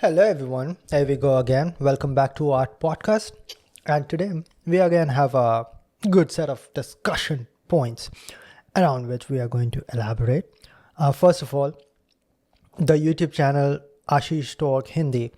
Hello everyone, here we go again. Welcome back to our podcast. And today we again have a good set of discussion points around which we are going to elaborate. First of all, the YouTube channel Ashish Talk Hindi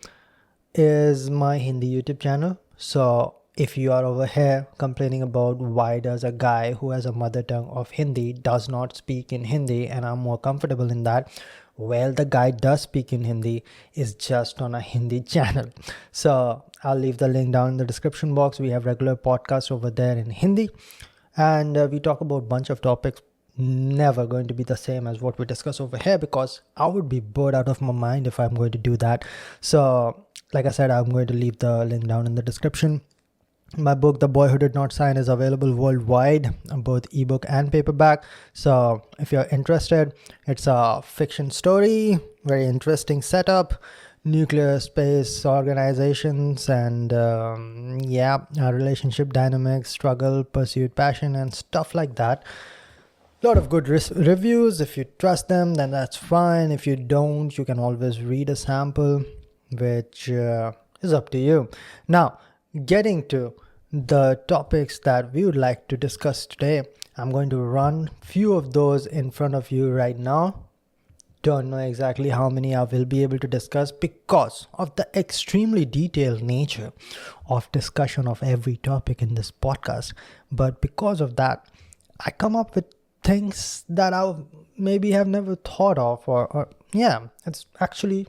is my Hindi YouTube channel. So if you are over here complaining about why does a guy who has a mother tongue of Hindi does not speak in Hindi and I'm more comfortable in that, well, the guy does speak in Hindi, is just on a Hindi channel. So I'll leave the link down in the description box. We have regular podcasts over there in Hindi, and we talk about a bunch of topics never going to be the same as what we discuss over here, because I would be bored out of my mind if I'm going to do that. So like I said, I'm going to leave the link down in the description. My book, The Boy Who Did Not Sign, is available worldwide, both ebook and paperback. So if you're interested, it's a fiction story, very interesting setup, nuclear space organizations, and relationship dynamics, struggle, pursuit, passion, and stuff like that. A lot of good reviews. If you trust them, then that's fine. If you don't, you can always read a sample, which is up to you. Now, getting to the topics that we would like to discuss today, I'm going to run few of those in front of you right now. Don't know exactly how many I will be able to discuss because of the extremely detailed nature of discussion of every topic in this podcast. But because of that, I come up with things that I maybe have never thought of, or it's actually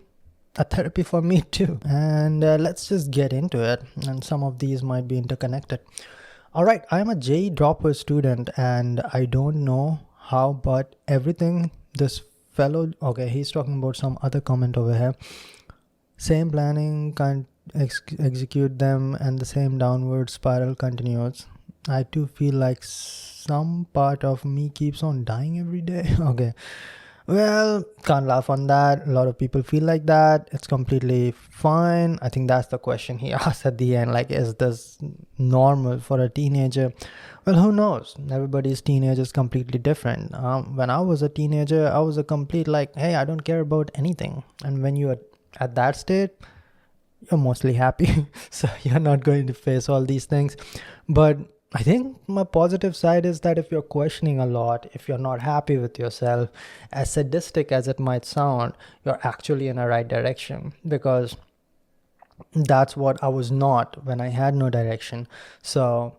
a therapy for me too. And let's just get into it. And some of these might be interconnected. All right, I'm a JEE dropper student and I don't know how, but everything this fellow, okay, he's talking about some other comment over here. Same planning, can't execute them, and the same downward spiral continues. I too feel like some part of me keeps on dying every day. Okay. Well, can't laugh on that. A lot of people feel like that. It's completely fine. I think that's the question he asked at the end. Like, is this normal for a teenager? Well, who knows? Everybody's teenager is completely different. When I was a teenager, I was a complete like, hey, I don't care about anything. And when you're at that state, you're mostly happy. So you're not going to face all these things. But I think my positive side is that if you're questioning a lot, if you're not happy with yourself, as sadistic as it might sound, you're actually in the right direction, because that's what I was not when I had no direction. So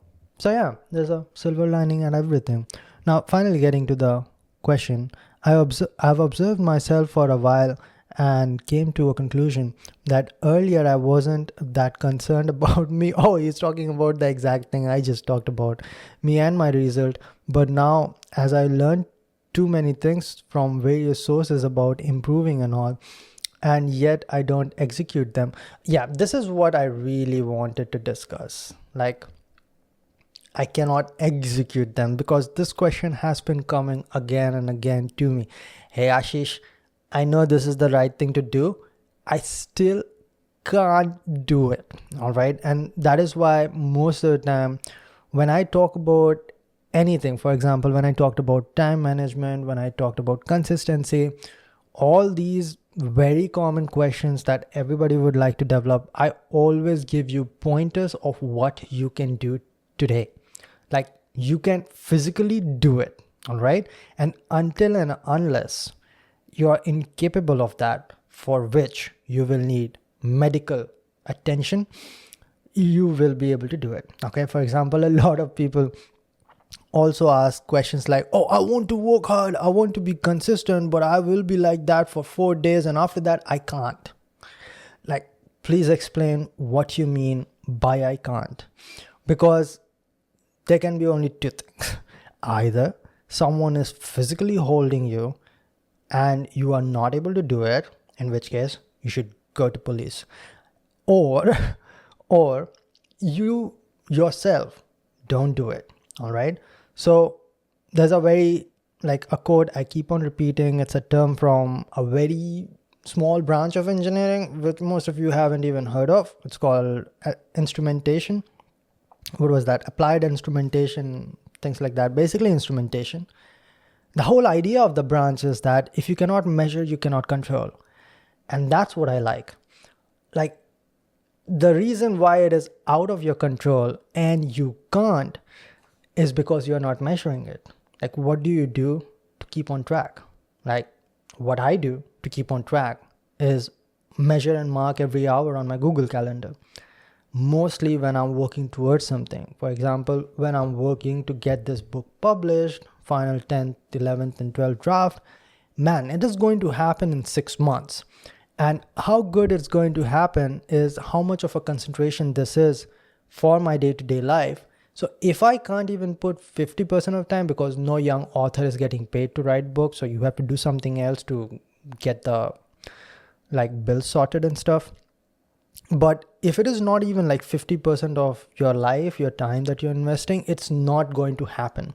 yeah, there's a silver lining and everything. Now, finally getting to the question, I've observed myself for a while and came to a conclusion that earlier I wasn't that concerned about me. Oh, he's talking about the exact thing I just talked about, me and my result. But now, as I learned too many things from various sources about improving and all, and yet I don't execute them. Yeah, this is what I really wanted to discuss. Like, I cannot execute them, because this question has been coming again and again to me. Hey, Ashish, I know this is the right thing to do. I still can't do it. All right. And that is why most of the time when I talk about anything, for example, when I talked about time management, when I talked about consistency, all these very common questions that everybody would like to develop, I always give you pointers of what you can do today. Like, you can physically do it. All right. And until and unless you are incapable of that, for which you will need medical attention, you will be able to do it. Okay. For example, a lot of people also ask questions like, oh, I want to work hard, I want to be consistent, but I will be like that for 4 days and after that I can't. Like, please explain what you mean by I can't, because there can be only two things. Either someone is physically holding you and you are not able to do it, in which case you should go to police, or you yourself don't do it. All right. So there's a very, like, a quote I keep on repeating. It's a term from a very small branch of engineering, which most of you haven't even heard of. It's called instrumentation. What was that? Applied instrumentation, things like that. Basically instrumentation. The whole idea of the branch is that if you cannot measure, you cannot control. And that's what I like. like the reason why it is out of your control and you can't is because you're not measuring it. Like, what do you do to keep on track? Like, what I do to keep on track is measure and mark every hour on my Google Calendar. Mostly when I'm working towards something. For example, when I'm working to get this book published, final 10th, 11th, and 12th draft, man, it is going to happen in 6 months. And how good it's going to happen is how much of a concentration this is for my day-to-day life. So if I can't even put 50% of time, because no young author is getting paid to write books, so you have to do something else to get the like bills sorted and stuff. But if it is not even like 50% of your life, your time that you're investing, it's not going to happen.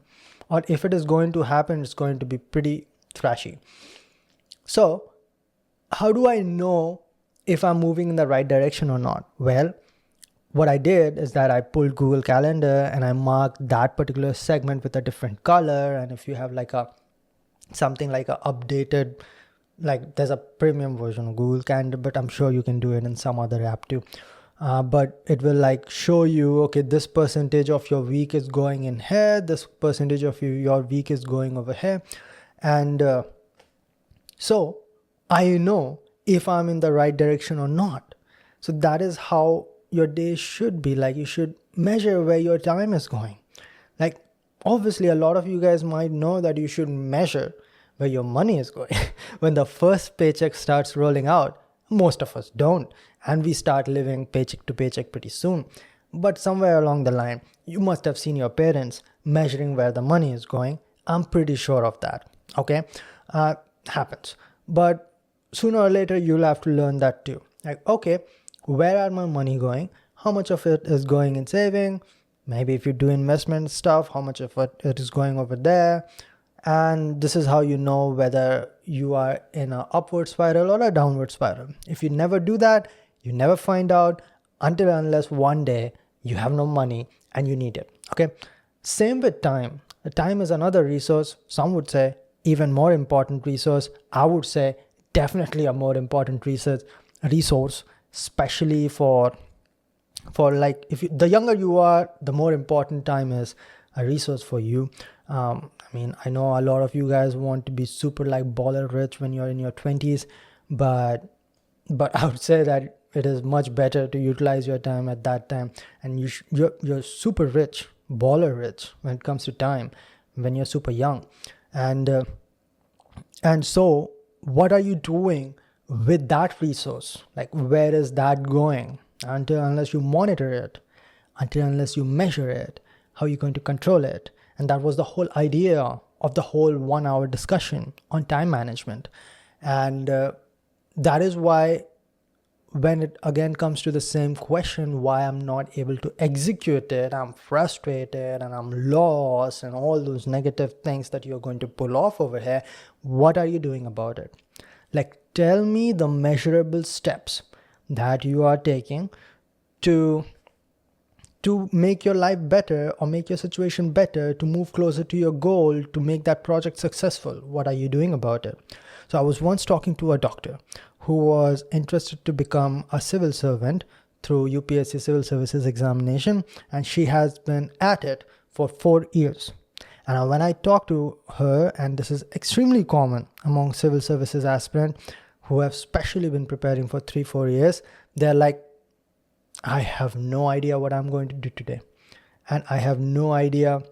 Or if it is going to happen, it's going to be pretty trashy. So how do I know if I'm moving in the right direction or not? Well, what I did is that I pulled Google Calendar and I marked that particular segment with a different color. And if you have like something like a updated, like there's a premium version of Google Calendar, but I'm sure you can do it in some other app too. But it will like show you, okay, this percentage of your week is going in here, this percentage of your week is going over here. And so I know if I'm in the right direction or not. So that is how your day should be. Like, you should measure where your time is going. Like, obviously a lot of you guys might know that you should measure where your money is going. When the first paycheck starts rolling out, most of us don't, and we start living paycheck to paycheck pretty soon. But somewhere along the line, you must have seen your parents measuring where the money is going. I'm pretty sure of that. Okay, happens. But sooner or later, you'll have to learn that too. Like, okay, where are my money going? How much of it is going in saving? Maybe if you do investment stuff, how much of it is going over there? And this is how you know whether you are in an upward spiral or a downward spiral. If you never do that, you never find out until unless one day you have no money and you need it. Okay. Same with time. Time is another resource. Some would say even more important resource. I would say definitely a more important resource, especially for like, the younger you are, the more important time is a resource for you. I mean, I know a lot of you guys want to be super like baller rich when you're in your 20s, but I would say that it is much better to utilize your time at that time. And you're super rich, baller rich when it comes to time when you're super young. And so what are you doing with that resource? Like, where is that going? Unless you monitor it, unless you measure it, how are you going to control it? And that was the whole idea of the whole 1 hour discussion on time management. And that is why when it again comes to the same question, why I'm not able to execute it, I'm frustrated and I'm lost and all those negative things that you're going to pull off over here, what are you doing about it? Like, tell me the measurable steps that you are taking to make your life better or make your situation better, to move closer to your goal, to make that project successful. What are you doing about it? So I was once talking to a doctor who was interested to become a civil servant through UPSC Civil Services examination, and she has been at it for 4 years. And when I talked to her, and this is extremely common among civil services aspirants who have specially been preparing for 3-4 years, they're like, I have no idea what I'm going to do today. And I have no idea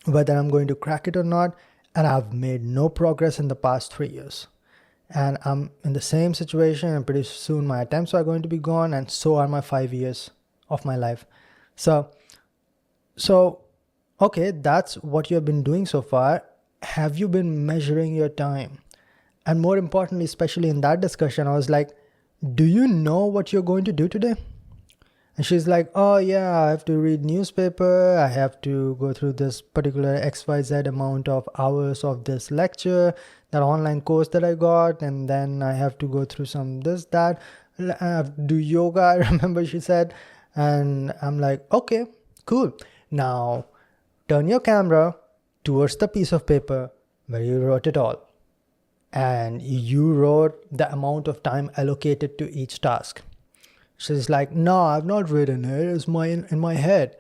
whether I'm going to crack it or not. And I've made no progress in the past 3 years. And I'm in the same situation, and pretty soon my attempts are going to be gone, and so are my 5 years of my life. So, okay, that's what you've been doing so far. Have you been measuring your time? And more importantly, especially in that discussion, I was like, do you know what you're going to do today? And she's like, oh yeah, I have to read newspaper. I have to go through this particular XYZ amount of hours of this lecture, that online course that I got. And then I have to go through some this, that, I have to do yoga, I remember she said. And I'm like, okay, cool. Now turn your camera towards the piece of paper where you wrote it all. And you wrote the amount of time allocated to each task. She's like, no, I've not written it. It's in my head.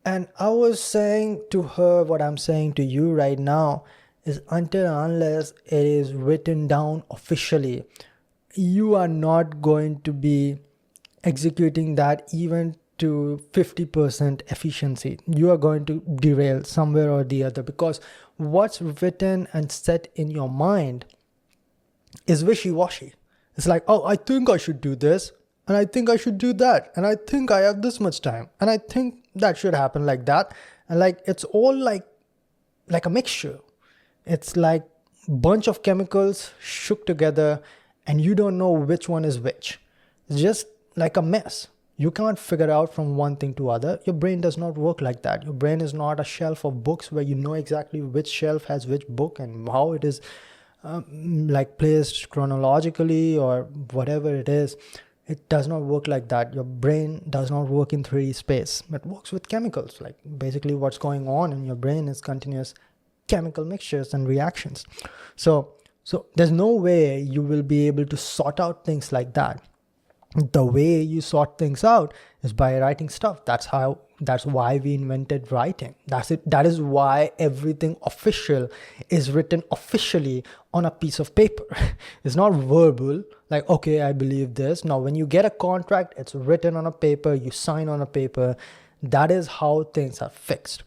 And I was saying to her what I'm saying to you right now is, until and unless it is written down officially, you are not going to be executing that even to 50% efficiency. You are going to derail somewhere or the other, because what's written and set in your mind is wishy-washy. It's like, oh, I think I should do this, and I think I should do that, and I think I have this much time, and I think that should happen like that. And like, it's all like a mixture. It's like a bunch of chemicals shook together, and you don't know which one is which. It's just like a mess. You can't figure out from one thing to other. Your brain does not work like that. Your brain is not a shelf of books where you know exactly which shelf has which book and how it is like placed chronologically or whatever it is. It does not work like that. Your brain does not work in 3D space. It works with chemicals. Like, basically what's going on in your brain is continuous chemical mixtures and reactions. So there's no way you will be able to sort out things like that. The way you sort things out is by writing stuff. That's why we invented writing. That's it. That is why everything official is written officially on a piece of paper. It's not verbal, like, okay, I believe this. Now, when you get a contract, it's written on a paper, you sign on a paper. That is how things are fixed.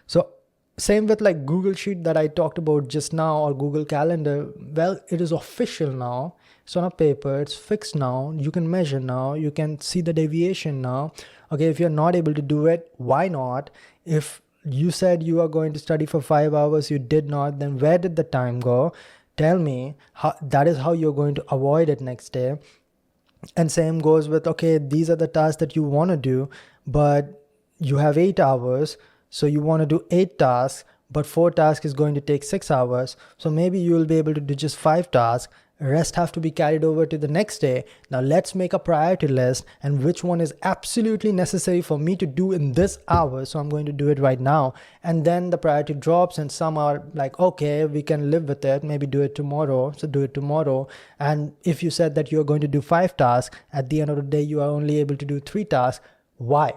So same with like Google Sheet that I talked about just now, or Google Calendar. Well, it is official now. It's on a paper, it's fixed now, you can measure now, you can see the deviation now. Okay, if you're not able to do it, why not? If you said you are going to study for 5 hours, you did not, then where did the time go? Tell me. That is how you're going to avoid it next day. And same goes with, okay, these are the tasks that you want to do, but you have 8 hours, so you want to do 8 tasks, but 4 tasks is going to take 6 hours. So maybe you will be able to do just 5 tasks. Rest have to be carried over to the next day. Now let's make a priority list, and which one is absolutely necessary for me to do in this hour. So I'm going to do it right now. And then the priority drops, and some are like, okay, we can live with it. Maybe do it tomorrow. So do it tomorrow. And if you said that you're going to do 5 tasks, at the end of the day, you are only able to do 3 tasks. Why?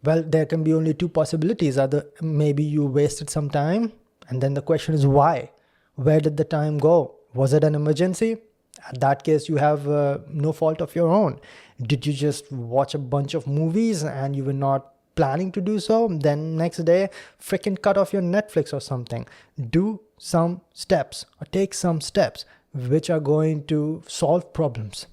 Well, there can be only 2 possibilities. Either maybe you wasted some time, and then the question is why? Where did the time go? Was it an emergency? At that case, you have no fault of your own. Did you just watch a bunch of movies and you were not planning to do so? Then next day, freaking cut off your Netflix or something. Do some steps, or take some steps which are going to solve problems.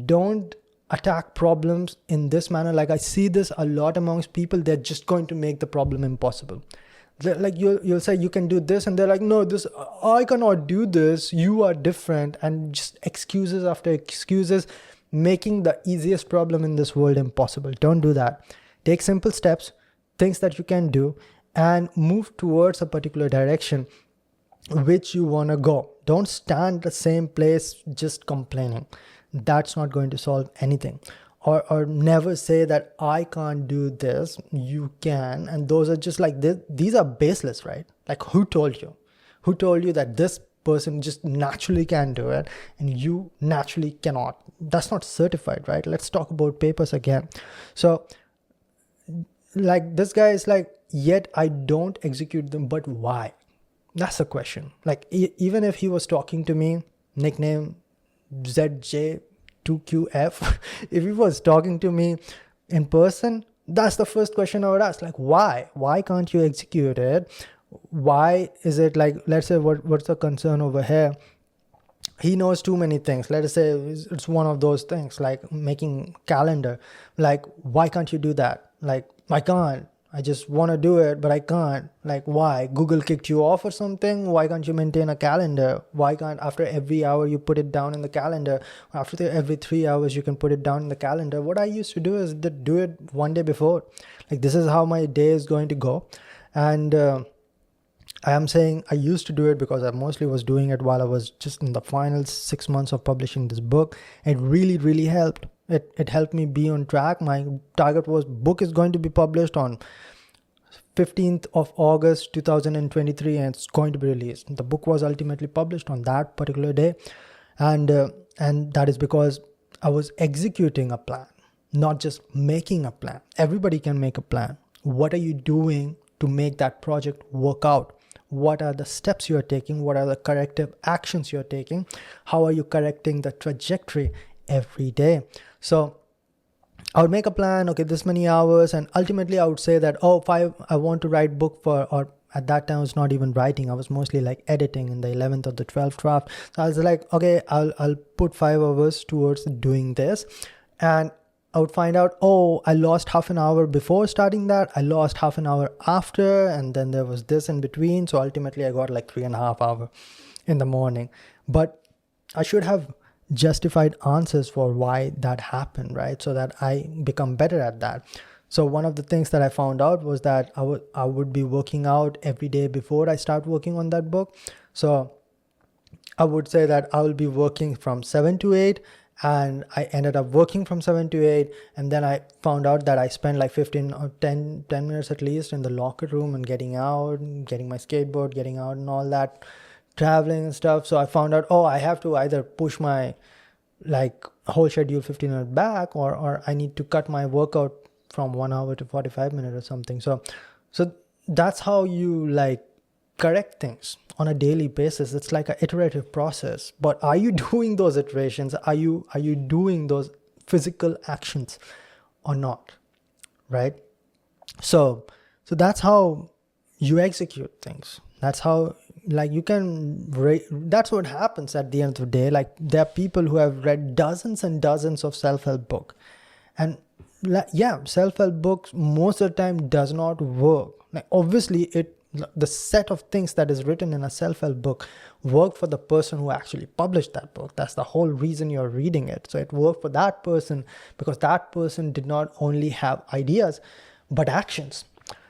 Don't attack problems in this manner. Like, I see this a lot amongst people. They're just going to make the problem impossible. Like, you'll say you can do this, and they're like, no, I cannot do this, you are different, and just excuses after excuses, making the easiest problem in this world impossible. Don't do that. Take simple steps, things that you can do, and move towards a particular direction which you want to go. Don't stand the same place just complaining. That's not going to solve anything. Or never say that I can't do this, you can. And those are just like this. These are baseless, right? Like, who told you? Who told you that this person just naturally can do it and you naturally cannot? That's not certified, right? Let's talk about papers again. So like, this guy is like, yet I don't execute them, but why? That's the question. Like, even if he was talking to me, nickname ZJ 2QF, if he was talking to me in person, that's the first question I would ask. Like, why can't you execute it? Why is it like, let's say, what's the concern over here? He knows too many things. Let us say it's one of those things, like making calendar. Like, why can't you do that? Like, I can't. I just want to do it, but I can't. Like, why? Google kicked you off or something? Why can't you maintain a calendar? Why can't after every hour you put it down in the calendar? After every 3 hours you can put it down in the calendar? What I used to do is do it one day before. Like, this is how my day is going to go. And I am saying I used to do it because I mostly was doing it while I was just in the final 6 months of publishing this book. It really, really helped. It helped me be on track. My target was, book is going to be published on 15th of August 2023 and it's going to be released. The book was ultimately published on that particular day. And that is because I was executing a plan, not just making a plan. Everybody can make a plan. What are you doing to make that project work out? What are the steps you're taking? What are the corrective actions you're taking? How are you correcting the trajectory every day? So I would make a plan, okay, this many hours, and ultimately I would say that, I want to write book for, or at that time I was not even writing, I was mostly like editing in the 11th or the 12th draft. So I was like, okay, I'll put 5 hours towards doing this. And I would find out, I lost half an hour before starting that, I lost half an hour after, and then there was this in between. So ultimately I got like 3.5 hours in the morning. But I should have justified answers for why that happened, right? So that I become better at that. So one of the things that I found out was that I would be working out every day before I start working on that book. So I would say that I will be working from 7 to 8, and I ended up working from 7 to 8. And then I found out that I spent like 15 or 10 minutes at least in the locker room and getting out, getting my skateboard, getting out and all that, traveling and stuff. So I found out, I have to either push my like whole schedule 15 minutes back, or I need to cut my workout from 1 hour to 45 minutes or something. So that's how you like correct things on a daily basis. It's like an iterative process. But are you doing those iterations? Are you doing those physical actions or not? Right? So that's how you execute things. That's how, like, you can that's what happens at the end of the day. Like, there are people who have read dozens and dozens of self-help books, and self-help books most of the time does not work. Like, obviously the set of things that is written in a self-help book work for the person who actually published that book. That's the whole reason you're reading it. So it worked for that person because that person did not only have ideas but actions.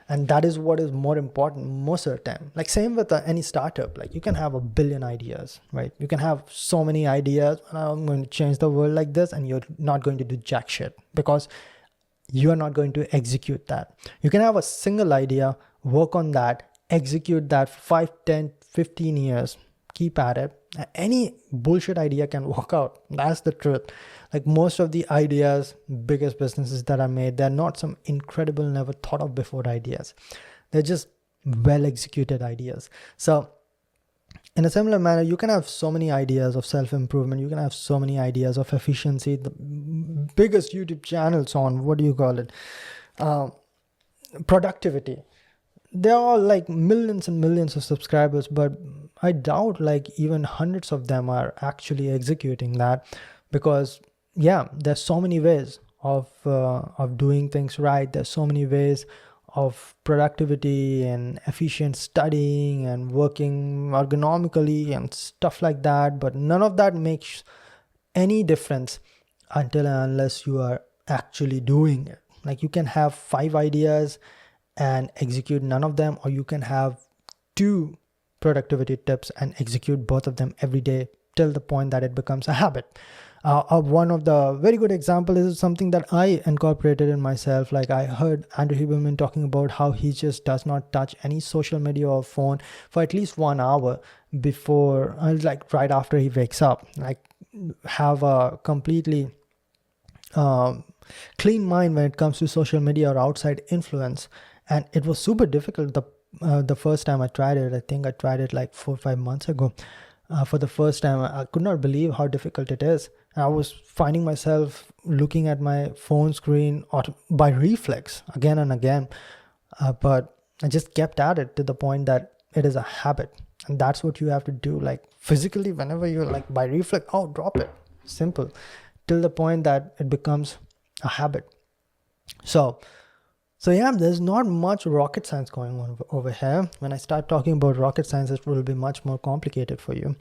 And that is what is more important most of the time. Like, same with any startup. Like, you can have a billion ideas, right? You can have so many ideas. I'm going to change the world like this, and you're not going to do jack shit because you are not going to execute that. You can have a single idea, work on that, execute that for 5, 10, 15 years, keep at it. Any bullshit idea can work out. That's the truth. Like, most of the ideas, biggest businesses that are made, they're not some incredible, never thought of before ideas. They're just well executed ideas. So in a similar manner, you can have so many ideas of self-improvement. You can have so many ideas of efficiency. The biggest YouTube channels on, productivity. They're all like millions and millions of subscribers, but I doubt like even hundreds of them are actually executing that, because there's so many ways of doing things right. There's so many ways of productivity and efficient studying and working ergonomically and stuff like that, but none of that makes any difference until and unless you are actually doing it. Like, you can have 5 ideas and execute none of them, or you can have 2 productivity tips and execute both of them every day till the point that it becomes a habit. One of the very good example is something that I incorporated in myself. Like, I heard Andrew Huberman talking about how he just does not touch any social media or phone for at least 1 hour before, like right after he wakes up. Like, have a completely clean mind when it comes to social media or outside influence. And it was super difficult the first time I tried it. I think I tried it like 4 or 5 months ago. For the first time, I could not believe how difficult it is. I was finding myself looking at my phone screen by reflex again and again. But I just kept at it to the point that it is a habit. And that's what you have to do. Like, physically, whenever you're like by reflex, drop it. Simple. Till the point that it becomes a habit. So there's not much rocket science going on over here. When I start talking about rocket science, it will be much more complicated for you.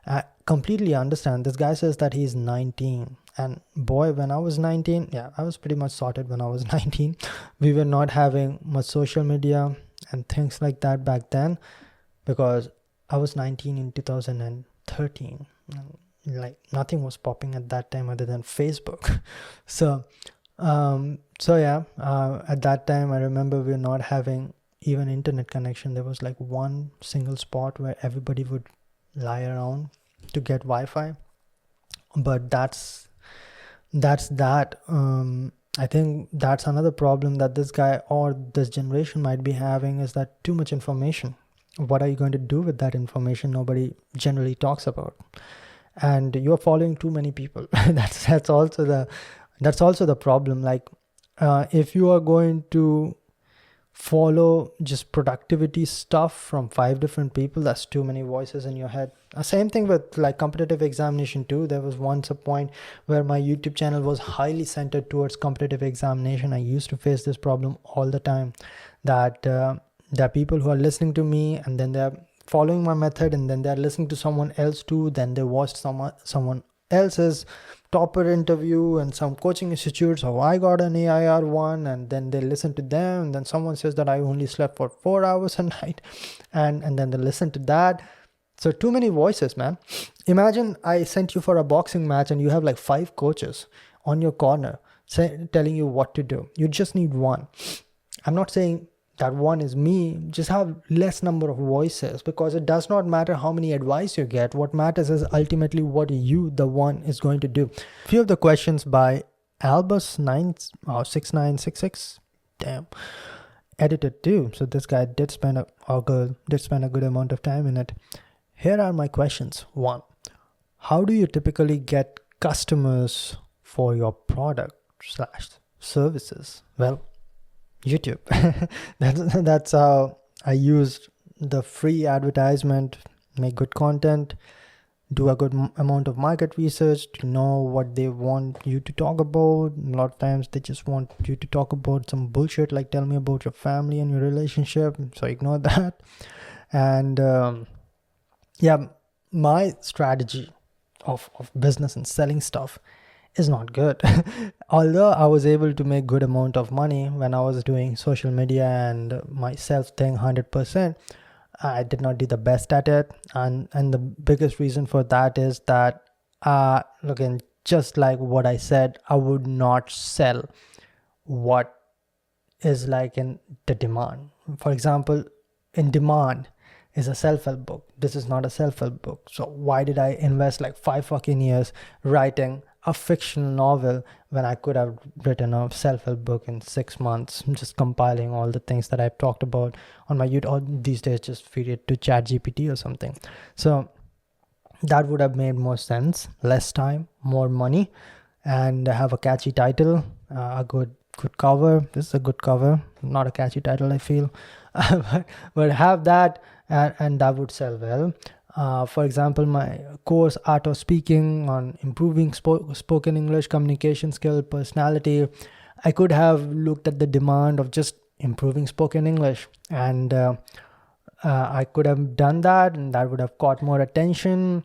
I completely understand. This guy says that he's 19. And boy, when I was 19, I was pretty much sorted when I was 19. We were not having much social media and things like that back then, because I was 19 in 2013. Like, nothing was popping at that time other than Facebook. At that time, I remember we were not having even internet connection. There was like one single spot where everybody would lie around to get Wi-Fi. But that's That's that. I think that's another problem that this guy or this generation might be having, is that too much information. What are you going to do with that information? Nobody generally talks about, and you're following too many people. That's also the problem. Like, if you are going to follow just productivity stuff from 5 different people, that's too many voices in your head. Same thing with like competitive examination too. There was once a point where my YouTube channel was highly centered towards competitive examination. I used to face this problem all the time, that there are people who are listening to me, and then they're following my method, and then they're listening to someone else too. Then they watched someone else's topper interview and some coaching institutes. So I got an AIR one, and then they listen to them, and then someone says that I only slept for 4 hours a night, and then they listen to that. So too many voices, man. Imagine I sent you for a boxing match and you have like 5 coaches on your corner telling you what to do. You just need one. I'm not saying that one is me. Just have less number of voices, because it does not matter how many advice you get. What matters is ultimately what you, the one, is going to do. Few of the questions by Albus6966, damn, edited too. So this guy did spend a good amount of time in it. Here are my questions. 1, how do you typically get customers for your product / services? Well, YouTube. That's how I used the free advertisement, make good content, do a good amount of market research to know what they want you to talk about. A lot of times they just want you to talk about some bullshit, like tell me about your family and your relationship, so ignore that. And my strategy of business and selling stuff is not good. Although I was able to make good amount of money when I was doing social media and my sales thing 100%, I did not do the best at it. And the biggest reason for that is that, looking just like what I said, I would not sell what is like in the demand. For example, in demand is a self-help book. This is not a self-help book. So why did I invest like 5 fucking years writing a fictional novel when I could have written a self-help book in 6 months, just compiling all the things that I've talked about on my YouTube, or these days just feed it to ChatGPT or something. So that would have made more sense. Less time, more money, and have a catchy title, a good cover. This is a good cover, not a catchy title, I feel. but have that, and that would sell well. For example, my course Art of Speaking on improving spoken English, communication skill, personality, I could have looked at the demand of just improving spoken English, and I could have done that, and that would have caught more attention.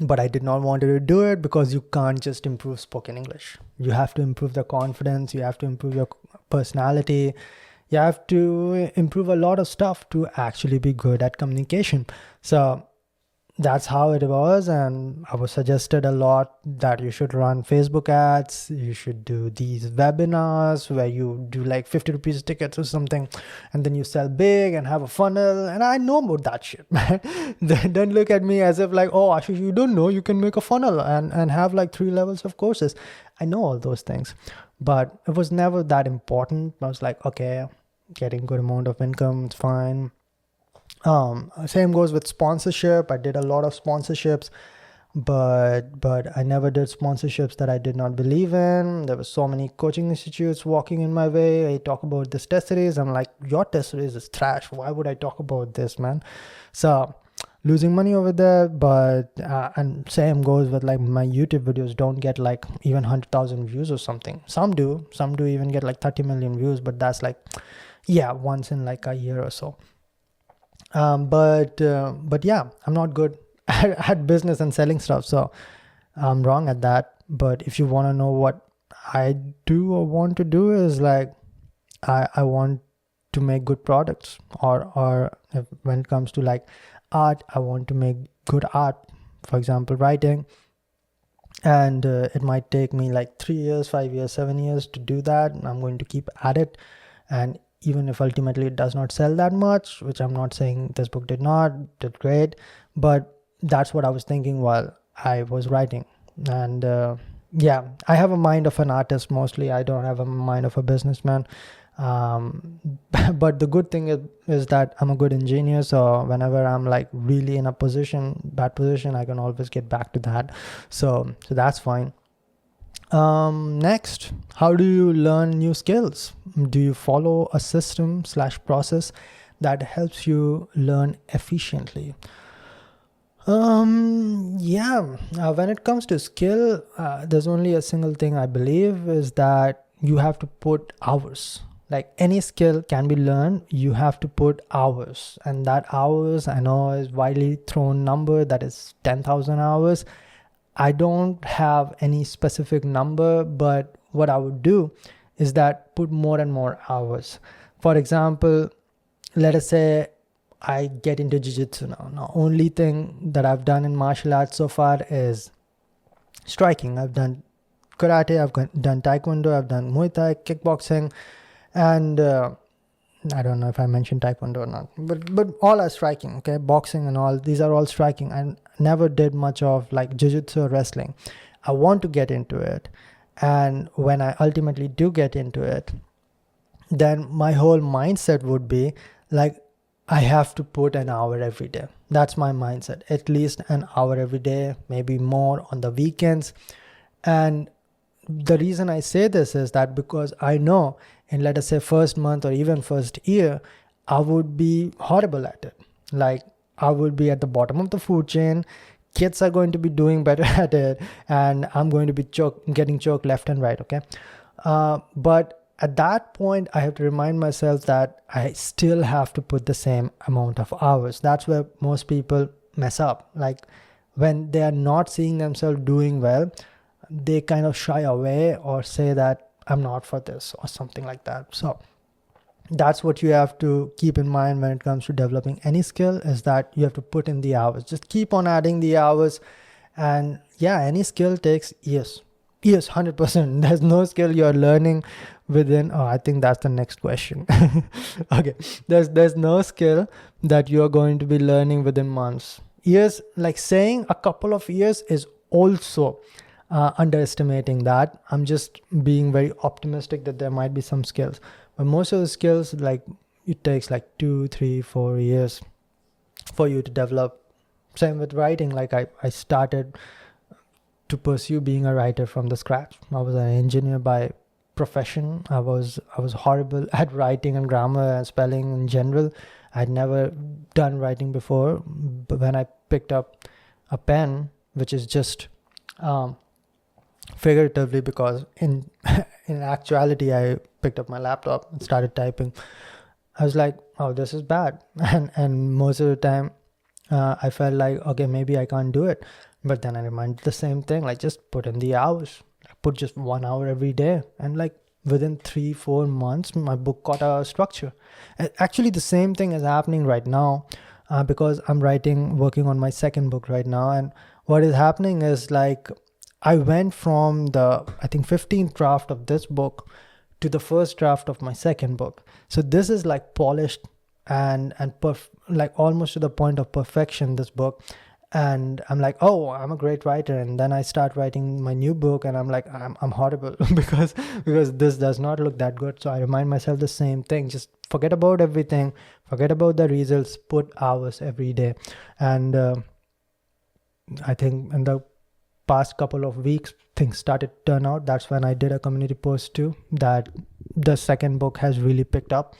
But I did not want to do it, because you can't just improve spoken English. You have to improve the confidence, you have to improve your personality, you have to improve a lot of stuff to actually be good at communication. So that's how it was. And I was suggested a lot that you should run Facebook ads, you should do these webinars where you do like 50 rupees tickets or something, and then you sell big and have a funnel. And I know about that shit, man. Don't look at me as if like, oh, Ashish, you don't know, you can make a funnel and have like 3 levels of courses. I know all those things, but it was never that important. I was like, okay, getting good amount of income, it's fine. Same goes with sponsorship. I did a lot of sponsorships, but I never did sponsorships that I did not believe in. There were so many coaching institutes walking in my way. I talk about this test series. I'm like, your test series is trash. Why would I talk about this, man? So losing money over there. But and same goes with like my YouTube videos don't get like even 100,000 views or something. Some do even get like 30 million views, but that's like, yeah, once in like a year or so. But yeah, I'm not good at business and selling stuff, so I'm wrong at that. But if you want to know what I do or want to do, is like I want to make good products, or when it comes to like art, I want to make good art. For example, writing, and it might take me like 3 years, 5 years, 7 years to do that, and I'm going to keep at it. And even if ultimately it does not sell that much, which I'm not saying this book did great, but that's what I was thinking while I was writing. And Yeah, I have a mind of an artist mostly. I don't have a mind of a businessman. But the good thing is that I'm a good engineer. So whenever I'm like really in a bad position, I can always get back to that. So that's fine. Next, how do you learn new skills? Do you follow a system/process that helps you learn efficiently? Yeah, when it comes to skill, there's only a single thing I believe is that you have to put hours. Like any skill can be learned, you have to put hours. And that hours, I know, is widely thrown number, that is 10,000 hours. I don't have any specific number, but what I would do is that put more and more hours. For example, let us say I get into jiu-jitsu now. Now, only thing that I've done in martial arts so far is striking. I've done karate, I've done taekwondo, I've done Muay Thai, kickboxing, and I don't know if I mentioned taekwondo or not, but all are striking, okay? Boxing and all, these are all striking. I never did much of like jiu-jitsu or wrestling. I want to get into it. And when I ultimately do get into it, then my whole mindset would be like, I have to put an hour every day. That's my mindset. At least an hour every day, maybe more on the weekends. And the reason I say this is that because I know in, let us say, first month or even first year, I would be horrible at it. Like I would be at the bottom of the food chain. Kids are going to be doing better at it, and I'm going to be getting choked left and right. Okay. But at that point, I have to remind myself that I still have to put the same amount of hours. That's where most people mess up. Like when they are not seeing themselves doing well, they kind of shy away or say that I'm not for this or something like that. So that's what you have to keep in mind when it comes to developing any skill, is that you have to put in the hours. Just keep on adding the hours. And yeah, any skill takes years. Yes, 100%. There's no skill you're learning within. Oh, I think that's the next question. Okay. There's no skill that you're going to be learning within months. Years, like saying a couple of years is also underestimating that. I'm just being very optimistic that there might be some skills. But most of the skills, like it takes like 2, 3, 4 years for you to develop. Same with writing. Like I started to pursue being a writer from the scratch. I was an engineer by profession. I was horrible at writing and grammar and spelling in general. I'd never done writing before, but when I picked up a pen, which is just figuratively, because in actuality I picked up my laptop and started typing, I was like, oh, this is bad. And most of the time I felt like, okay, maybe I can't do it. But then I reminded the same thing, like just put in the hours. I put just 1 hour every day. And like within 3-4 months, my book got a structure. Actually, the same thing is happening right now because I'm working on my second book right now. And what is happening is like, I went from the, I think, 15th draft of this book to the first draft of my second book. So this is like polished and like almost to the point of perfection, this book. And I'm like, oh, I'm a great writer. And then I start writing my new book and I'm like, I'm horrible because this does not look that good. So I remind myself the same thing. Just forget about everything. Forget about the results. Put hours every day. And I think in the past couple of weeks, things started to turn out. That's when I did a community post too, that the second book has really picked up.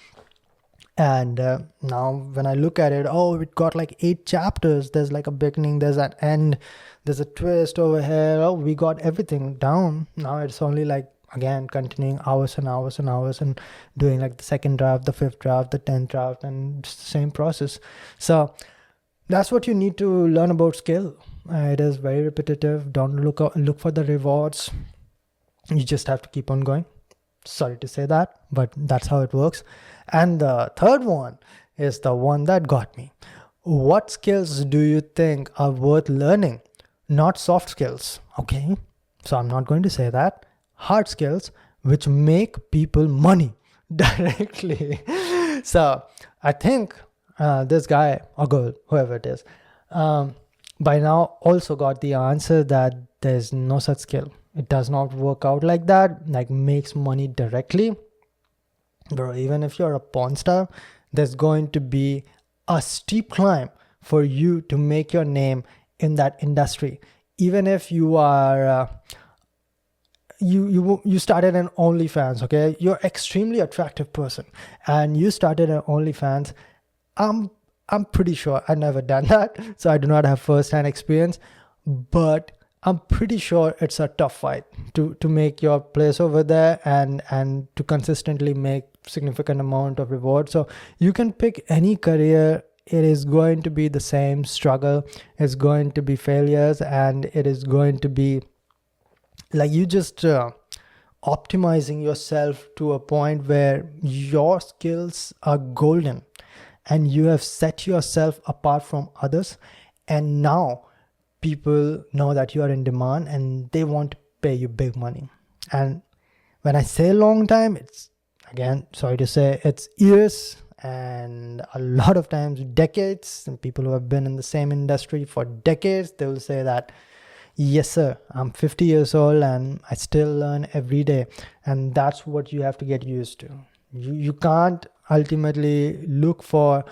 And now when I look at it, oh, it got like 8 chapters. There's like a beginning, there's an end, there's a twist over here. Oh, we got everything down. Now it's only like, again, continuing hours and hours and hours and doing like the second draft, the 5th draft, the 10th draft, and just the same process. So that's what you need to learn about skill. It is very repetitive. Don't look for the rewards. You just have to keep on going. Sorry to say that, but that's how it works. And the third one is the one that got me. What skills do you think are worth learning? Not soft skills, okay? So I'm not going to say that. Hard skills which make people money directly. So I think this guy or girl, whoever it is, by now also got the answer that there's no such skill. It does not work out like that, like makes money directly. Bro, even if you're a porn star, there's going to be a steep climb for you to make your name in that industry. Even if you are you started an OnlyFans, okay? You're extremely attractive person and you started an OnlyFans. I'm pretty sure I've never done that, so I do not have first-hand experience, but I'm pretty sure it's a tough fight to make your place over there and to consistently make significant amount of reward. So you can pick any career. It is going to be the same struggle. It's going to be failures, and it is going to be like you just optimizing yourself to a point where your skills are golden and you have set yourself apart from others, and now people know that you are in demand and they want to pay you big money. And when I say long time, it's, again, sorry to say, it's years and a lot of times decades. And people who have been in the same industry for decades, they will say that, yes sir, I'm 50 years old and I still learn every day. And that's what you have to get used to. You can't ultimately look for,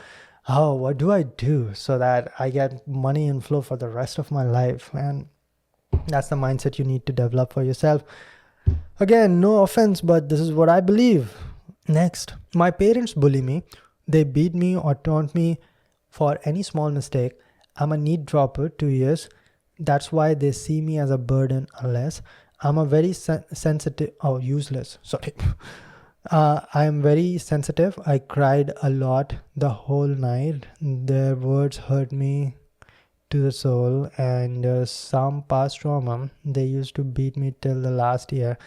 oh, what do I do so that I get money inflow for the rest of my life? And that's the mindset you need to develop for yourself. Again, no offense, but this is what I believe. Next, my parents bully me. They beat me or taunt me for any small mistake. I'm a NEET dropper, 2 years. That's why they see me as a burden unless I'm a very sensitive, useless, sorry. I am very sensitive. I cried a lot the whole night. Their words hurt me to the soul, and some past trauma. They used to beat me till the last year.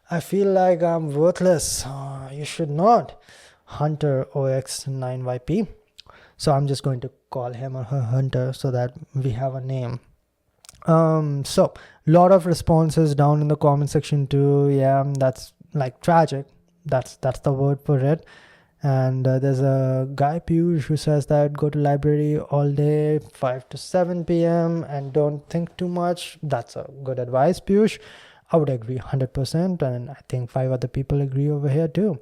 I feel like I'm worthless. You should not. Hunter OX9YP. So I'm just going to call him or her Hunter so that we have a name. So lot of responses down in the comment section too. Yeah, that's like tragic. That's the word for it. And there's a guy, Piyush, who says that go to library all day 5 to 7 p.m. and don't think too much. That's a good advice, Piyush. I would agree 100%, and I think 5 other people agree over here too.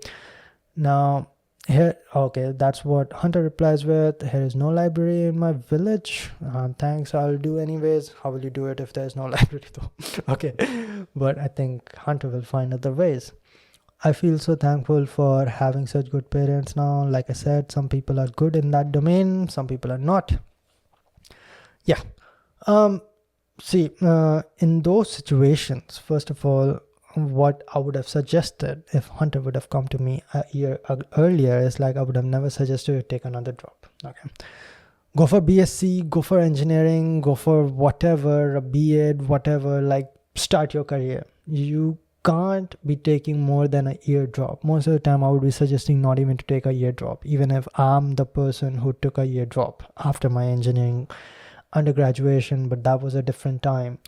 Now here, okay, that's what Hunter replies with. Here is no library in my village. Thanks, I'll do anyways. How will you do it if there's no library though? Okay, but I think Hunter will find other ways. I feel so thankful for having such good parents now. Like I said, some people are good in that domain, some people are not. Yeah. See, in those situations, first of all, what I would have suggested if Hunter would have come to me a year earlier is like I would have never suggested you take another drop. Okay. Go for BSc, go for engineering, go for whatever, a B.Ed, whatever, like start your career. You can't be taking more than a year drop. Most of the time I would be suggesting not even to take a year drop, even if I'm the person who took a year drop after my engineering undergraduation, but that was a different time.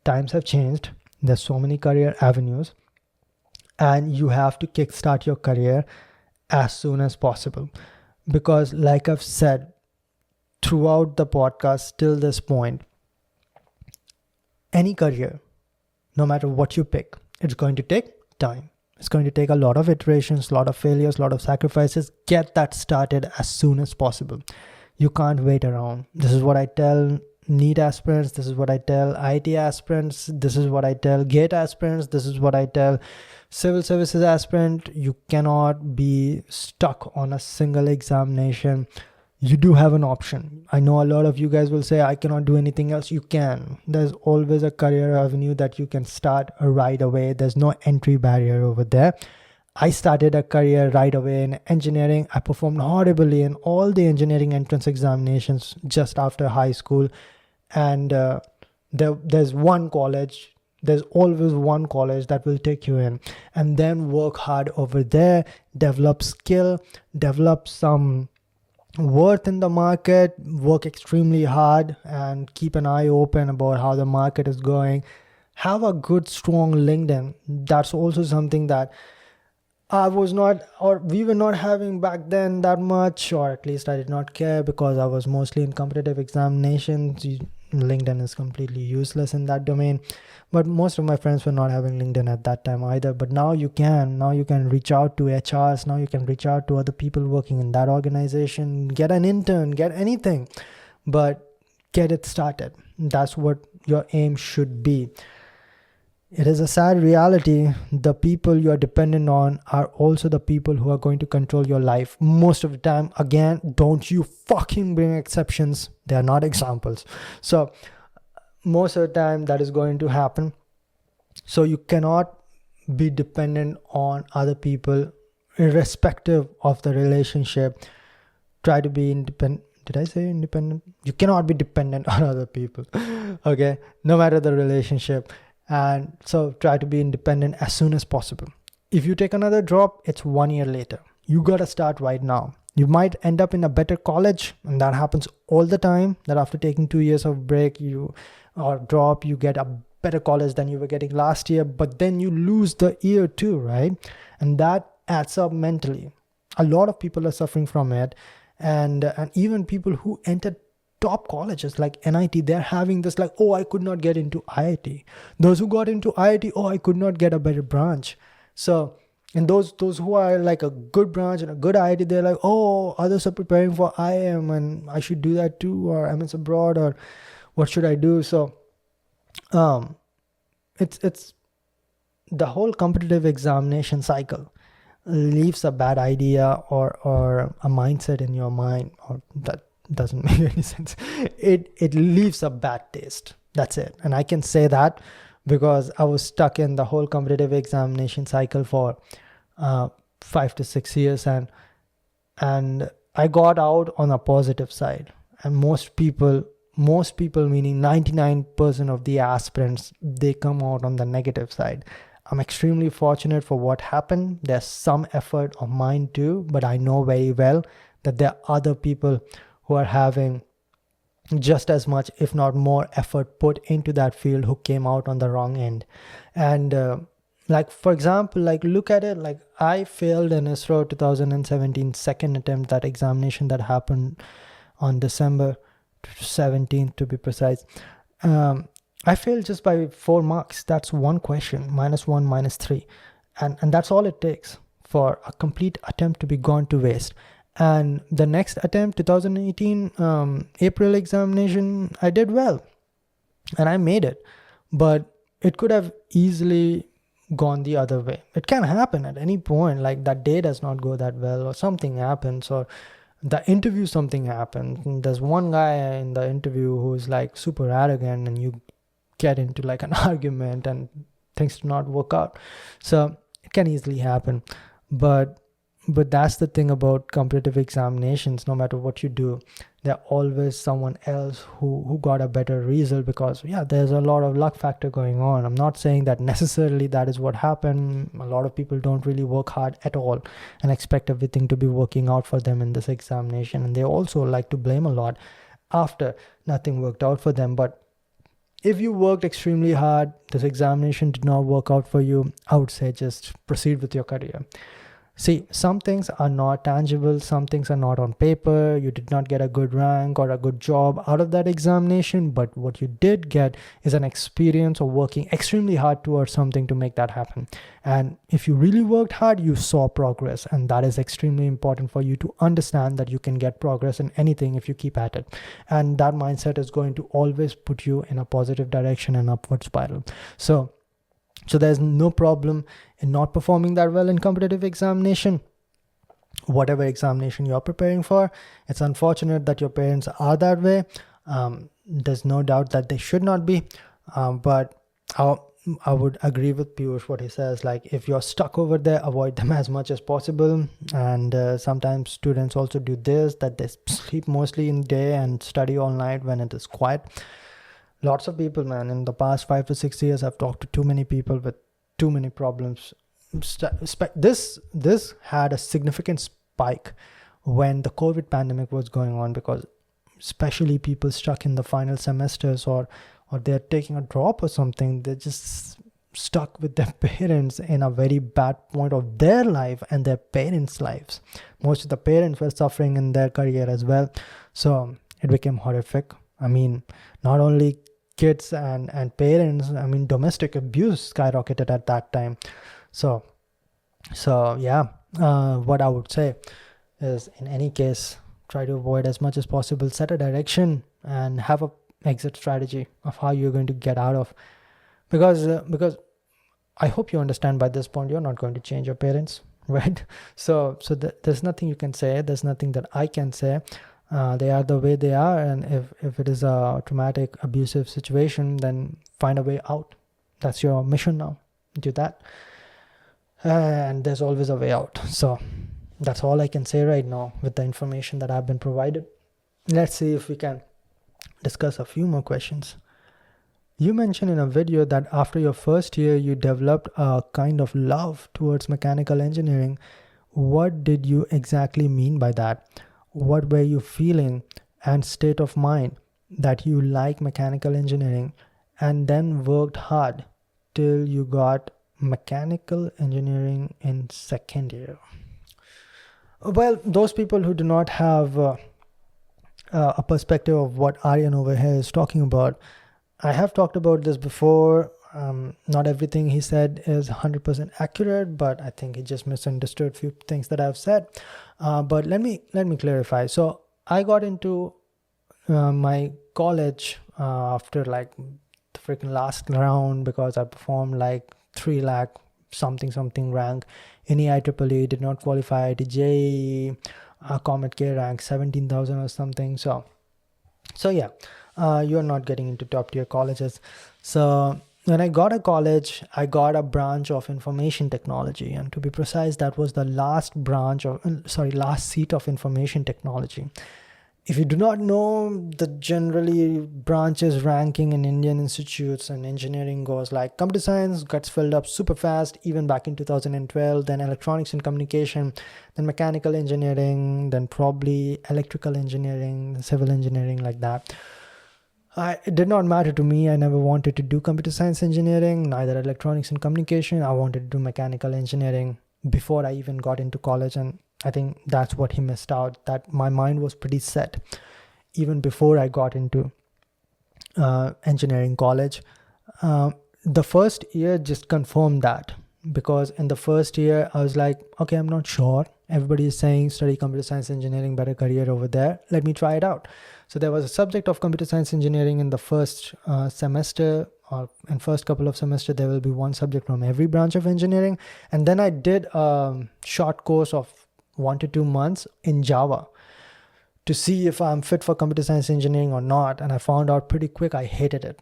Times have changed. There's so many career avenues and you have to kickstart your career as soon as possible, because like I've said throughout the podcast till this point, any career, no matter what you pick, it's going to take time. It's going to take a lot of iterations, a lot of failures, a lot of sacrifices. Get that started as soon as possible. You can't wait around. This is what I tell NEET aspirants. This is what I tell IIT aspirants. This is what I tell GATE aspirants. This is what I tell civil services aspirant. You cannot be stuck on a single examination. You do have an option. I know a lot of you guys will say, I cannot do anything else. You can. There's always a career avenue that you can start right away. There's no entry barrier over there. I started a career right away in engineering. I performed horribly in all the engineering entrance examinations just after high school. And there's one college. There's always one college that will take you in. And then work hard over there. Develop skill. Develop some worth in the market, work extremely hard and keep an eye open about how the market is going. Have a good strong LinkedIn. That's also something that I was not, or we were not having back then that much, or at least I did not care because I was mostly in competitive examinations. LinkedIn is completely useless in that domain. But most of my friends were not having LinkedIn at that time either. But now you can. Now you can reach out to HRs. Now you can reach out to other people working in that organization. Get an intern. Get anything. But get it started. That's what your aim should be. It is a sad reality. The people you are dependent on are also the people who are going to control your life most of the time. Again, don't you fucking bring exceptions. They are not examples. So most of the time that is going to happen. So you cannot be dependent on other people irrespective of the relationship. Try to be independent. Did I say independent? You cannot be dependent on other people. Okay, no matter the relationship. And so try to be independent as soon as possible. If you take another drop, it's 1 year later. You got to start right now. You might end up in a better college, and that happens all the time, that after taking 2 years of break or drop, you get a better college than you were getting last year, but then you lose the year too, right? And that adds up mentally. A lot of people are suffering from it. And even people who entered top colleges like NIT, they're having this like, oh, I could not get into IIT. Those who got into IIT, oh, I could not get a better branch. So, and those who are like a good branch and a good IIT, they're like, oh, others are preparing for IIM and I should do that too, or MS abroad, or what should I do? So, it's the whole competitive examination cycle leaves a bad idea or a mindset in your mind, or that doesn't make any sense. It leaves a bad taste. That's it. And I can say that because I was stuck in the whole competitive examination cycle for 5 to 6 years, and I got out on a positive side. And most people meaning 99% of the aspirants, they come out on the negative side. I'm extremely fortunate for what happened. There's some effort of mine too, but I know very well that there are other people who are having just as much, if not more, effort put into that field who came out on the wrong end. And like, for example, like look at it, like I failed in ISRO 2017 second attempt, that examination that happened on December 17th to be precise. I failed just by 4 marks. That's one question, -1, -3. And that's all it takes for a complete attempt to be gone to waste. And the next attempt, 2018 April examination, I did well and I made it. But it could have easily gone the other way. It can happen at any point, like that day does not go that well, or something happens, or the interview, something happens. And there's one guy in the interview who's like super arrogant, and you get into like an argument and things do not work out. So it can easily happen. But that's the thing about competitive examinations. No matter what you do, there's always someone else who got a better result, because there's a lot of luck factor going on. I'm not saying that necessarily that is what happened. A lot of people don't really work hard at all and expect everything to be working out for them in this examination. And they also like to blame a lot after nothing worked out for them. But if you worked extremely hard, this examination did not work out for you, I would say just proceed with your career. See, some things are not tangible, some things are not on paper. You did not get a good rank or a good job out of that examination, but what you did get is an experience of working extremely hard towards something to make that happen. And if you really worked hard, you saw progress, and that is extremely important for you to understand that you can get progress in anything if you keep at it. And that mindset is going to always put you in a positive direction and upward spiral. So there's no problem in not performing that well in competitive examination, whatever examination you're preparing for. It's unfortunate that your parents are that way. There's no doubt that they should not be. But I would agree with Piyush what he says. Like, if you're stuck over there, avoid them as much as possible. And sometimes students also do this, that they sleep mostly in the day and study all night when it is quiet. Lots of people, man, in the past 5 to 6 years, I've talked to too many people with too many problems. This had a significant spike when the COVID pandemic was going on, because especially people stuck in the final semesters, or they're taking a drop or something, they're just stuck with their parents in a very bad point of their life and their parents' lives. Most of the parents were suffering in their career as well. So it became horrific. I mean, not only kids and parents, I mean, domestic abuse skyrocketed at that time. So yeah, what I would say is, in any case, try to avoid as much as possible, set a direction, and have a exit strategy of how you're going to get out of, because I hope you understand by this point, you're not going to change your parents, right? So there's nothing you can say, there's nothing that I can say. They are the way they are, and if it is a traumatic abusive situation, then find a way out. That's your mission now. Do that, and there's always a way out. So that's all I can say right now with the information that I've been provided. Let's see if we can discuss a few more questions. You mentioned in a video that after your first year, you developed a kind of love towards mechanical engineering. What did you exactly mean by that? What were you feeling and state of mind that you like mechanical engineering, and then worked hard till you got mechanical engineering in second year? Well, those people who do not have a perspective of what Aryan over here is talking about, I have talked about this before. Not everything he said is 100% accurate, but I think he just misunderstood a few things that I've said. But let me clarify. So I got into my college after like the freaking last round, because I performed like 3 lakh something rank in IIEEE, did not qualify to JEE, Comet K rank 17,000 or something. So yeah, you're not getting into top tier colleges. So when I got a college, I got a branch of information technology, and to be precise, that was the last seat of information technology. If you do not know, the generally branches ranking in Indian institutes and engineering goes like computer science gets filled up super fast, even back in 2012, then electronics and communication, then mechanical engineering, then probably electrical engineering, civil engineering, like that. It did not matter to me. I never wanted to do computer science engineering, neither electronics and communication. I wanted to do mechanical engineering before I even got into college, and I think that's what he missed out, that my mind was pretty set even before I got into engineering college. The first year just confirmed that, because in the first year I was like, okay, I'm not sure. Everybody is saying study computer science engineering, better career over there. Let me try it out. So there was a subject of computer science engineering in the first semester, or in first couple of semesters, there will be one subject from every branch of engineering. And then I did a short course of 1 to 2 months in Java to see if I'm fit for computer science engineering or not. And I found out pretty quick I hated it.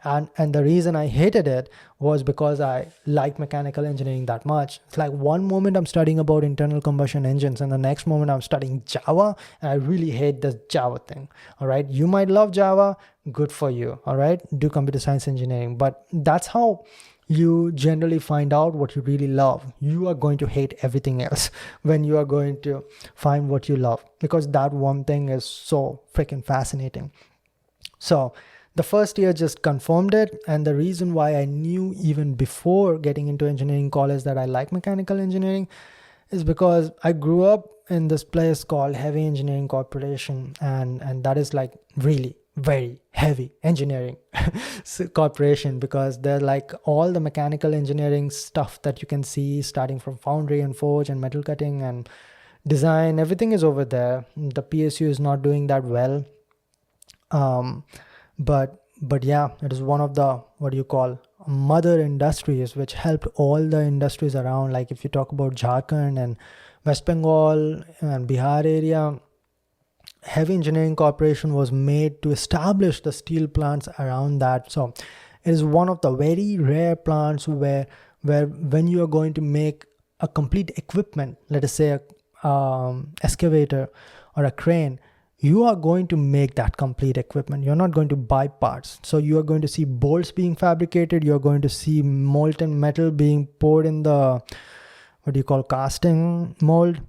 and the reason I hated it was because I liked mechanical engineering that much. It's like one moment I'm studying about internal combustion engines, and the next moment I'm studying Java, and I really hate this Java thing. All right, you might love Java, good for you. All right, do computer science engineering. But that's how you generally find out what you really love. You are going to hate everything else when you are going to find what you love, because that one thing is so freaking fascinating. So the first year just confirmed it. And the reason why I knew even before getting into engineering college that I like mechanical engineering is because I grew up in this place called Heavy Engineering Corporation, and that is like really very heavy engineering corporation, because they're like all the mechanical engineering stuff that you can see, starting from foundry and forge and metal cutting and design, everything is over there. The PSU is not doing that well, but yeah, it is one of the, what do you call, mother industries, which helped all the industries around. Like if you talk about Jharkhand and West Bengal and Bihar area, Heavy Engineering Corporation was made to establish the steel plants around that. So it is one of the very rare plants where when you are going to make a complete equipment, let us say a excavator or a crane, you are going to make that complete equipment. You're not going to buy parts. So you are going to see bolts being fabricated. You're going to see molten metal being poured in the, what do you call, casting mold.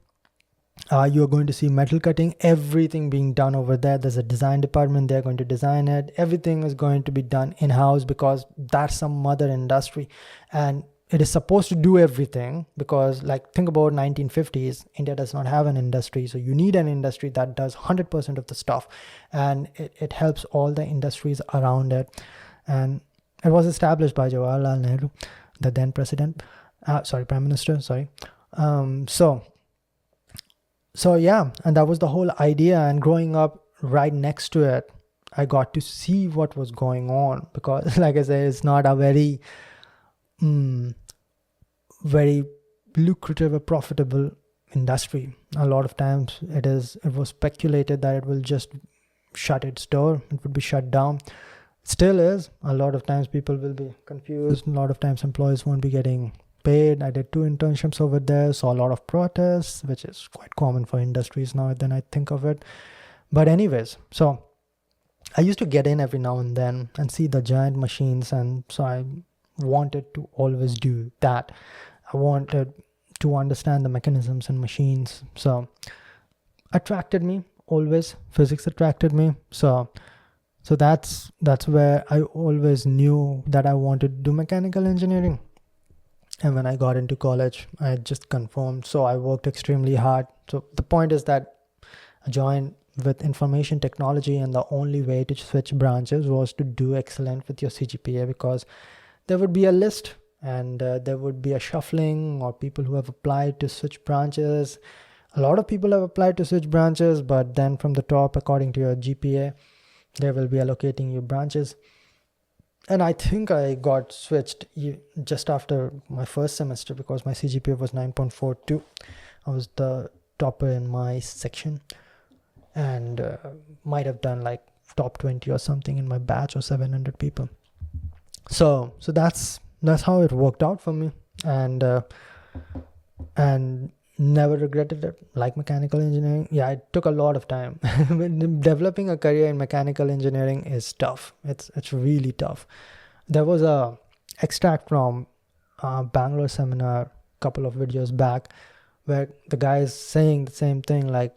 You're going to see metal cutting, everything being done over there. There's a design department. They're going to design it. Everything is going to be done in-house, because that's some mother industry. And it is supposed to do everything, because like think about 1950s, India does not have an industry, so you need an industry that does 100% of the stuff, and it helps all the industries around it. And it was established by Jawaharlal Nehru, the then president, prime minister, so yeah, and that was the whole idea. And growing up right next to it, I got to see what was going on, because like I said, it's not a very very lucrative or profitable industry. A lot of times it was speculated that it will just shut its door, it would be shut down. Still is. A lot of times people will be confused, a lot of times employees won't be getting paid. I did 2 internships over there, saw a lot of protests, which is quite common for industries now then I think of it. But anyways, so I used to get in every now and then and see the giant machines, and so I wanted to always do that. I wanted to understand the mechanisms and machines. So attracted me always. Physics attracted me. So that's where I always knew that I wanted to do mechanical engineering. And when I got into college, I just confirmed. So I worked extremely hard. So the point is that I joined with information technology, and the only way to switch branches was to do excellent with your CGPA, because there would be a list, and there would be a shuffling, or people who have applied to switch branches. A lot of people have applied to switch branches, but then from the top, according to your GPA, they will be allocating you branches. And I think I got switched just after my first semester, because my CGPA was 9.42. I was the topper in my section, and might have done like top 20 or something in my batch, or 700 people. So that's how it worked out for me, and never regretted it. Like mechanical engineering, yeah, it took a lot of time. Developing a career in mechanical engineering is tough. It's really tough. There was a extract from Bangalore seminar, couple of videos back, where the guy is saying the same thing, like,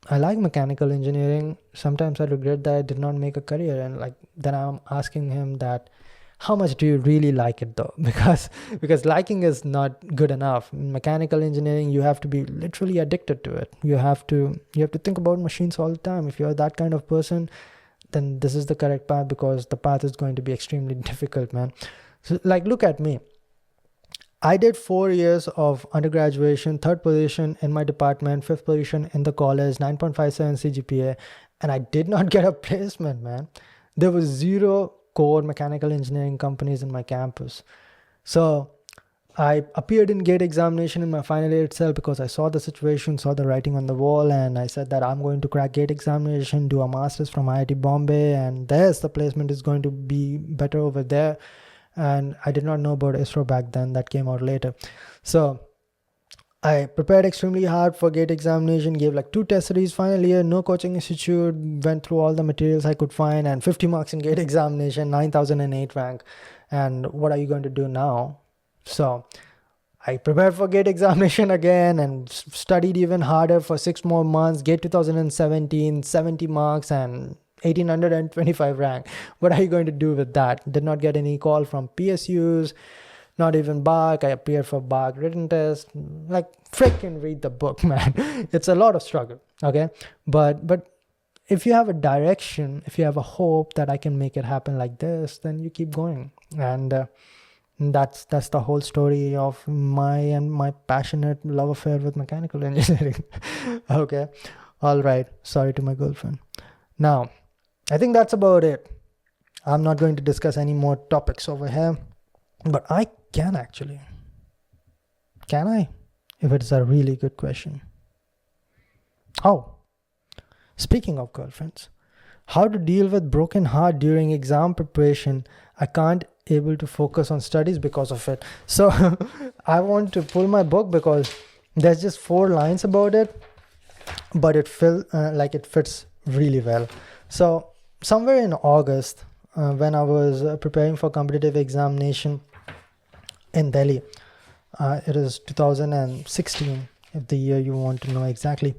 I like mechanical engineering, sometimes I regret that I did not make a career. And like then I'm asking him that, how much do you really like it though? Because liking is not good enough. In mechanical engineering, you have to be literally addicted to it. You have to think about machines all the time. If you're that kind of person, then this is the correct path, because the path is going to be extremely difficult, man. So like, look at me. I did 4 years of undergraduation, 3rd position in my department, 5th position in the college, 9.57 CGPA, and I did not get a placement, man. There was 0 core mechanical engineering companies in my campus. So I appeared in GATE examination in my final year itself, because I saw the situation, saw the writing on the wall, and I said that I'm going to crack GATE examination, do a master's from IIT Bombay, and the placement is going to be better over there. And I did not know about ISRO back then. That came out later. So I prepared extremely hard for GATE examination, gave like 2 test series final year, no coaching institute, went through all the materials I could find, and 50 marks in GATE examination, 9008 rank. And what are you going to do now? So I prepared for GATE examination again and studied even harder for 6 more months. GATE 2017, 70 marks and 1825 rank. What are you going to do with that? Did not get any call from PSUs, not even BARC. I appeared for BARC written test. Like, freaking read the book, man. It's a lot of struggle, okay? But if you have a direction, if you have a hope that I can make it happen like this, then you keep going. And that's the whole story of my passionate love affair with mechanical engineering. Okay, all right. Sorry to my girlfriend. Now, I think that's about it. I'm not going to discuss any more topics over here, but I can actually. Can I? If it's a really good question. Oh, speaking of girlfriends, how to deal with broken heart during exam preparation. I can't able to focus on studies because of it. So I want to pull my book, because there's just 4 lines about it, but it fits really well. So somewhere in August, when I was preparing for competitive examination in Delhi, it is 2016, if the year you want to know exactly.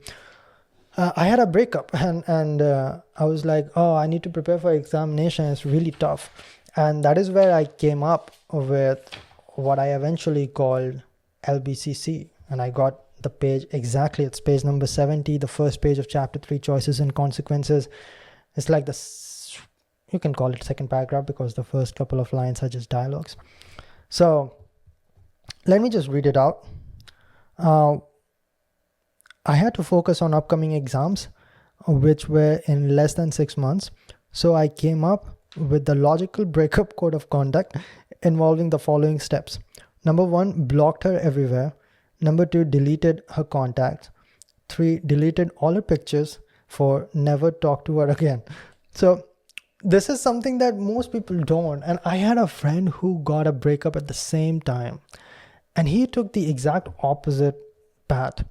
I had a breakup, and I was like, oh, I need to prepare for examination. It's really tough. And that is where I came up with what I eventually called LBCC, and I got the page exactly. It's page number 70, the first page of chapter 3, choices and consequences. It's like you can call it second paragraph because the first couple of lines are just dialogues. So let me just read it out. I had to focus on upcoming exams, which were in less than 6 months. So I came up with the logical breakup code of conduct involving the following steps. Number 1, blocked her everywhere. Number 2, deleted her contacts. 3, deleted all her pictures. 4, never talk to her again. So this is something that most people don't. And I had a friend who got a breakup at the same time, and he took the exact opposite path.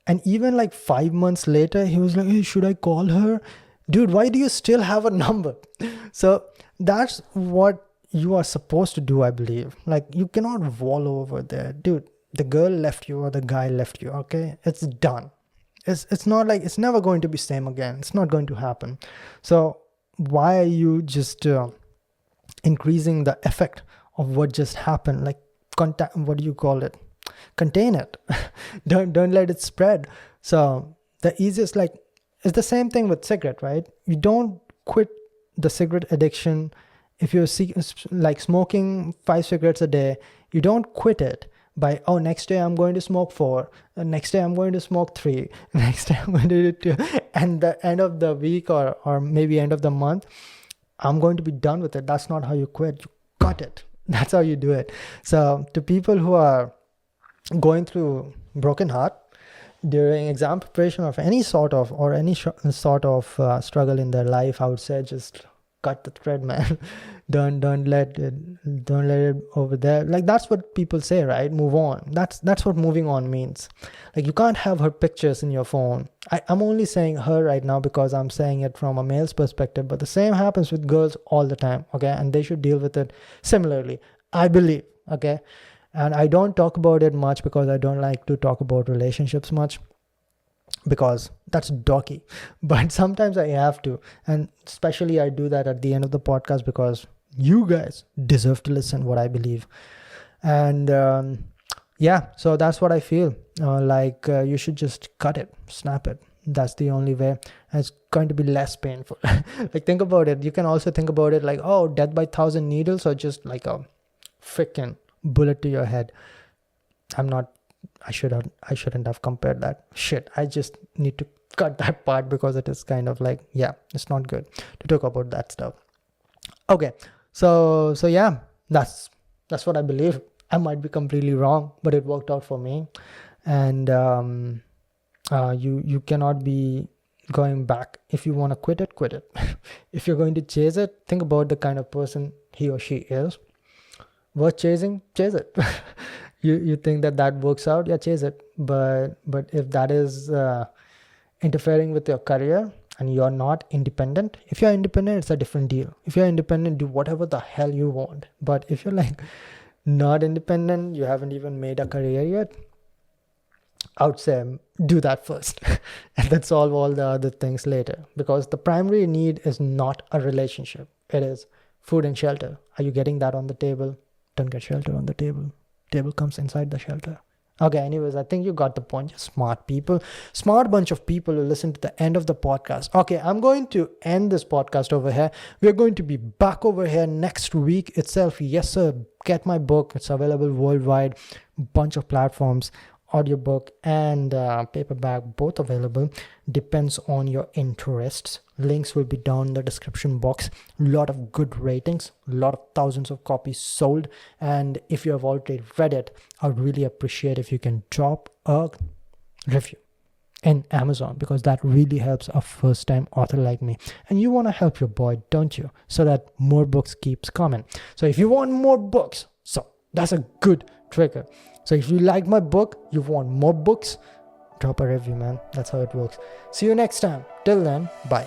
And even like 5 months later, he was like, hey, should I call her? Dude, why do you still have a number? So that's what you are supposed to do, I believe. Like, you cannot wallow over there. Dude, the girl left you or the guy left you, okay? It's done. It's not like, it's never going to be same again. It's not going to happen. So why are you just increasing the effect of what just happened? Like, what do you call it? Contain it. don't let it spread. So the easiest, like, it's the same thing with cigarette, right? You don't quit the cigarette addiction. If you're like smoking 5 cigarettes a day, you don't quit it by, oh, next day I'm going to smoke 4, next day I'm going to smoke 3, next day I'm going to do 2, and the end of the week or maybe end of the month, I'm going to be done with it. That's not how you quit. You cut it. That's how you do it. So to people who are going through broken heart during exam preparation of any sort of struggle in their life, I would say just cut the thread, man. don't let it over there. Like, that's what people say, right? Move on. That's what moving on means. Like, you can't have her pictures in your phone. I'm only saying her right now because I'm saying it from a male's perspective, but the same happens with girls all the time, okay? And they should deal with it similarly, I believe, okay? And I don't talk about it much because I don't like to talk about relationships much, because that's dorky. But sometimes I have to. And especially I do that at the end of the podcast because you guys deserve to listen what I believe. And yeah, so that's what I feel. You should just cut it, snap it. That's the only way. And it's going to be less painful. Like, think about it. You can also think about it like, oh, death by 1,000 needles, or just like a freaking bullet to your head. I shouldn't have compared that. Shit, I just need to cut that part because it is kind of like, yeah, it's not good to talk about that stuff. Okay, so yeah, that's what I believe. I might be completely wrong, but it worked out for me. And you cannot be going back. If you want to quit it. If you're going to chase it, think about the kind of person he or she is. Worth chasing, chase it. You think that works out, yeah, chase it. But if that is interfering with your career and you're not independent, if you're independent, it's a different deal. If you're independent, do whatever the hell you want. But if you're like not independent, you haven't even made a career yet, I would say do that first and then solve all the other things later. Because the primary need is not a relationship. It is food and shelter. Are you getting that on the table? Don't get shelter on the table. Table comes inside the shelter. Okay, anyways, I think you got the point. You're smart people. Smart bunch of people who listen to the end of the podcast. Okay, I'm going to end this podcast over here. We're going to be back over here next week itself. Yes, sir. Get my book. It's available worldwide. Bunch of platforms. Audiobook and paperback, both available. Depends on your interests. Links will be down in the description box. A lot of good ratings, a lot of thousands of copies sold. And if you have already read it, I would really appreciate if you can drop a review in Amazon, because that really helps a first-time author like me. And you want to help your boy, don't you? So that more books keeps coming. So if you want more books, so that's a good trigger. So if you like my book, you want more books, drop a review, man. That's how it works. See you next time. Till then, bye.